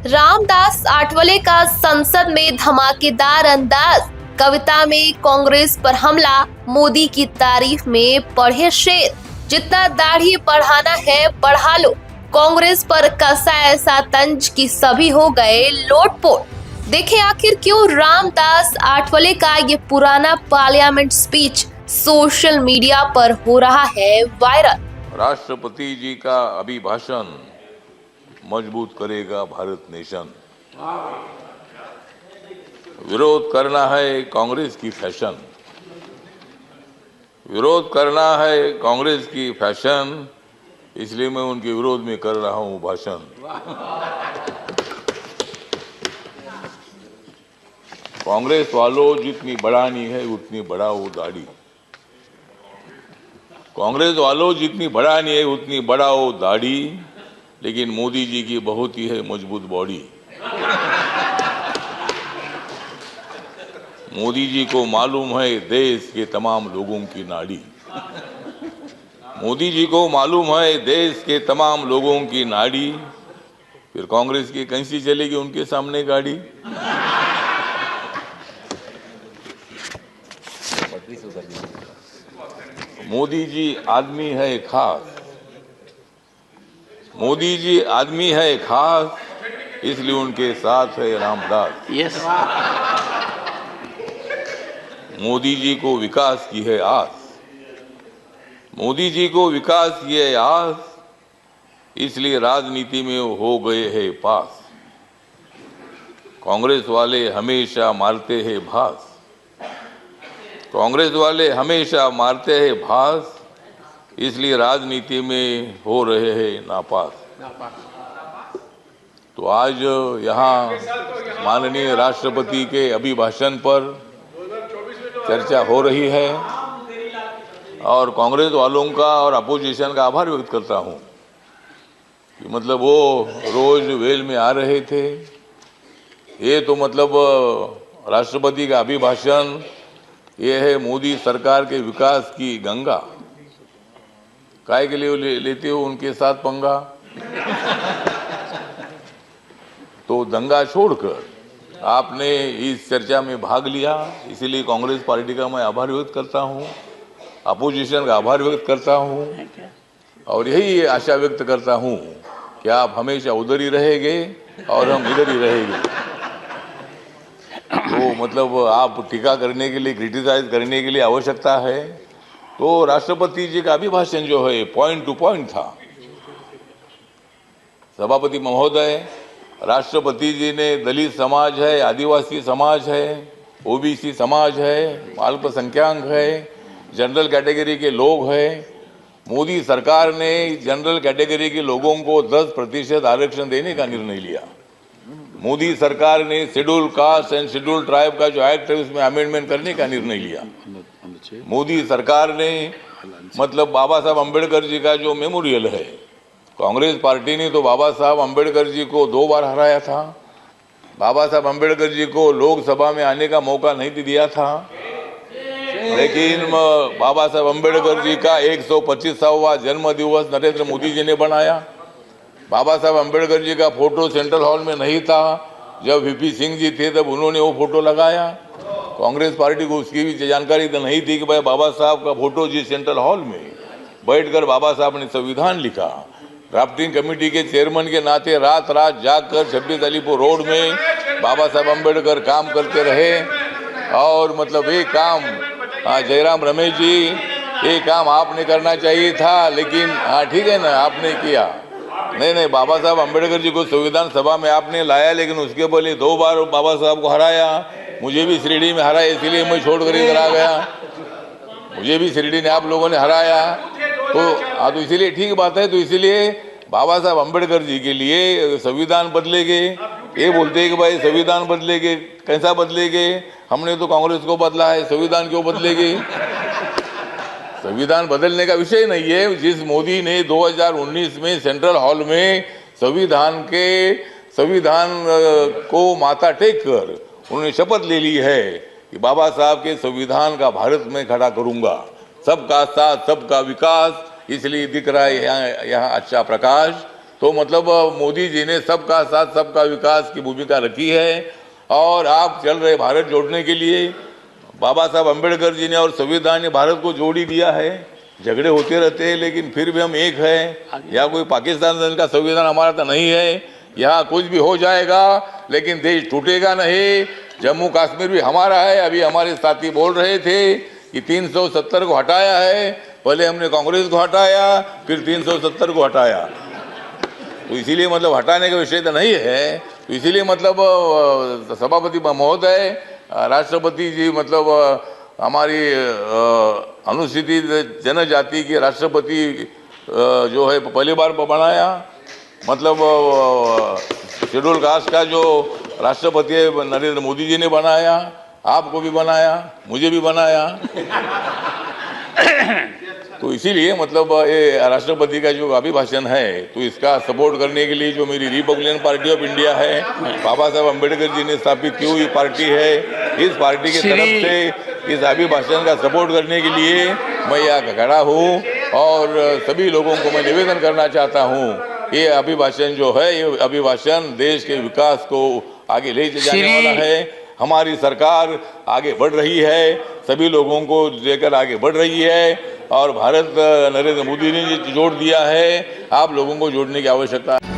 रामदास आठवले का संसद में धमाकेदार अंदाज, कविता में कांग्रेस पर हमला, मोदी की तारीफ में पढ़े शेर, जितना दाढ़ी बढ़ाना है बढ़ा लो, कांग्रेस पर कसा ऐसा तंज कि सभी हो गए लोटपोट। देखें आखिर क्यों रामदास आठवले का ये पुराना पार्लियामेंट स्पीच सोशल मीडिया पर हो रहा है वायरल। राष्ट्रपति जी का अभिभाषण मजबूत करेगा भारत नेशन। विरोध करना है कांग्रेस की फैशन, विरोध करना है कांग्रेस की फैशन, इसलिए मैं उनके विरोध में कर रहा हूं भाषण। कांग्रेस वालों, जितनी बढ़ानी है उतनी बढ़ाओ दाढ़ी। कांग्रेस वालों, जितनी बढ़ानी है उतनी बढ़ाओ दाढ़ी, लेकिन मोदी जी की बहुत ही है मजबूत बॉडी। मोदी जी को मालूम है देश के तमाम लोगों की नाड़ी। मोदी जी को मालूम है देश के तमाम लोगों की नाड़ी, फिर कांग्रेस की कैसी चलेगी उनके सामने गाड़ी। मोदी जी आदमी है खास, मोदी जी आदमी है खास, इसलिए उनके साथ है रामदास। यस। मोदी जी को विकास की है आस, मोदी जी को विकास की है आस, इसलिए राजनीति में हो गए हैं पास। कांग्रेस वाले हमेशा मारते हैं भास, कांग्रेस वाले हमेशा मारते हैं भास, इसलिए राजनीति में हो रहे हैं नापास। तो आज यहाँ माननीय राष्ट्रपति के अभिभाषण पर चर्चा हो रही है और कांग्रेस वालों का और अपोजिशन का आभार व्यक्त करता हूँ कि मतलब वो रोज वेल में आ रहे थे। ये तो मतलब राष्ट्रपति का अभिभाषण ये है मोदी सरकार के विकास की गंगा। काय के लिए लेते हो उनके साथ पंगा? तो दंगा छोड़कर आपने इस चर्चा में भाग लिया, इसीलिए कांग्रेस पार्टी का मैं आभार व्यक्त करता हूं, अपोजिशन का आभार व्यक्त करता हूं और यही आशा व्यक्त करता हूं कि आप हमेशा उधर ही रहेंगे और हम इधर ही रहेंगे। तो मतलब आप टीका करने के लिए, क्रिटिसाइज करने के लिए आवश्यकता है तो राष्ट्रपति जी का अभिभाषण जो है पॉइंट टू पॉइंट था। सभापति महोदय, राष्ट्रपति जी ने दलित समाज है, आदिवासी समाज है, ओबीसी समाज है, अल्पसंख्यक है, जनरल कैटेगरी के लोग हैं। मोदी सरकार ने जनरल कैटेगरी के लोगों को 10% आरक्षण देने का निर्णय लिया। मोदी सरकार ने schedule caste and schedule tribe का जो एक्ट है उसमें अमेंडमेंट करने का निर्णय लिया। मोदी सरकार ने मतलब बाबा साहब अम्बेडकर जी का जो मेमोरियल है, कांग्रेस पार्टी ने तो बाबा साहब अम्बेडकर जी को 2 बार हराया था। बाबा साहब अम्बेडकर जी को लोकसभा में आने का मौका नहीं दिया था, लेकिन बाबा साहब अम्बेडकर जी का 125वां जन्म दिवस नरेंद्र मोदी जी ने बनाया। बाबा साहब अम्बेडकर जी का फोटो सेंट्रल हॉल में नहीं था, जब वीपी सिंह जी थे तब उन्होंने वो फोटो लगाया। कांग्रेस पार्टी को उसकी भी जानकारी तो नहीं थी कि भाई बाबा साहब का फोटो जी सेंट्रल हॉल में बैठकर बाबा साहब ने संविधान लिखा। ड्राफ्टिंग कमेटी के चेयरमैन के नाते रात रात जाकर 26 अलीपुर रोड में बाबा साहब अम्बेडकर काम करते रहे और मतलब ये काम जयराम रमेश जी, ये काम आपने करना चाहिए था, लेकिन हाँ ठीक है ना, आपने किया नहीं, बाबा साहब अम्बेडकर जी को संविधान सभा में आपने लाया, लेकिन उसके पहले 2 बार बाबा साहब को हराया। मुझे भी शिरडी में हराया, इसलिए मैं छोड़कर इधर आ गया। मुझे भी शिरडी ने आप लोगों ने हराया, तो इसीलिए ठीक बात है। तो इसीलिए बाबा साहब अम्बेडकर जी के लिए संविधान बदलेंगे, ये बोलते हैं कि भाई संविधान बदलेंगे, कैसा बदलेंगे? हमने तो कांग्रेस को बदला है, संविधान क्यों बदलेंगे? संविधान बदलने का विषय नहीं है। जिस मोदी ने 2019 में सेंट्रल हॉल में संविधान को माथा टेक कर उन्होंने शपथ ले ली है कि बाबा साहब के संविधान का भारत में खड़ा करूंगा, सबका साथ सबका विकास, इसलिए दिख रहा है यहाँ अच्छा प्रकाश। तो मतलब मोदी जी ने सबका साथ सबका विकास की भूमिका रखी है। और आप चल रहे भारत जोड़ने के लिए, बाबा साहब अम्बेडकर जी ने और संविधान ने भारत को जोड़ ही दिया है। झगड़े होते रहते हैं लेकिन फिर भी हम एक हैं। यहाँ कोई पाकिस्तान का संविधान हमारा तो नहीं है, यहाँ कुछ भी हो जाएगा लेकिन देश टूटेगा नहीं। जम्मू कश्मीर भी हमारा है। अभी हमारे साथी बोल रहे थे कि 370 को हटाया है, पहले हमने कांग्रेस को हटाया फिर 370 को हटाया, तो इसीलिए मतलब हटाने का विषय तो नहीं है। तो इसीलिए मतलब सभापति महोदय, राष्ट्रपति जी मतलब हमारी अनुसूचित जनजाति के राष्ट्रपति जो है पहली बार बनाया, मतलब शेड्यूल कास्ट का जो राष्ट्रपति है नरेंद्र मोदी जी ने बनाया, आपको भी बनाया, मुझे भी बनाया। तो इसीलिए मतलब ये राष्ट्रपति का जो अभिभाषण है तो इसका सपोर्ट करने के लिए जो मेरी रिपब्लिकन पार्टी ऑफ इंडिया है, बाबा साहब अम्बेडकर जी ने स्थापित की हुई पार्टी है, इस पार्टी की तरफ से इस अभिभाषण का सपोर्ट करने के लिए मैं यहाँ खड़ा हूँ। और सभी लोगों को मैं निवेदन करना चाहता हूँ, ये अभिभाषण जो है ये अभिभाषण देश के विकास को आगे ले जाने वाला है। हमारी सरकार आगे बढ़ रही है, सभी लोगों को लेकर आगे बढ़ रही है और भारत नरेंद्र मोदी ने जोड़ दिया है। आप लोगों को जोड़ने की आवश्यकता है।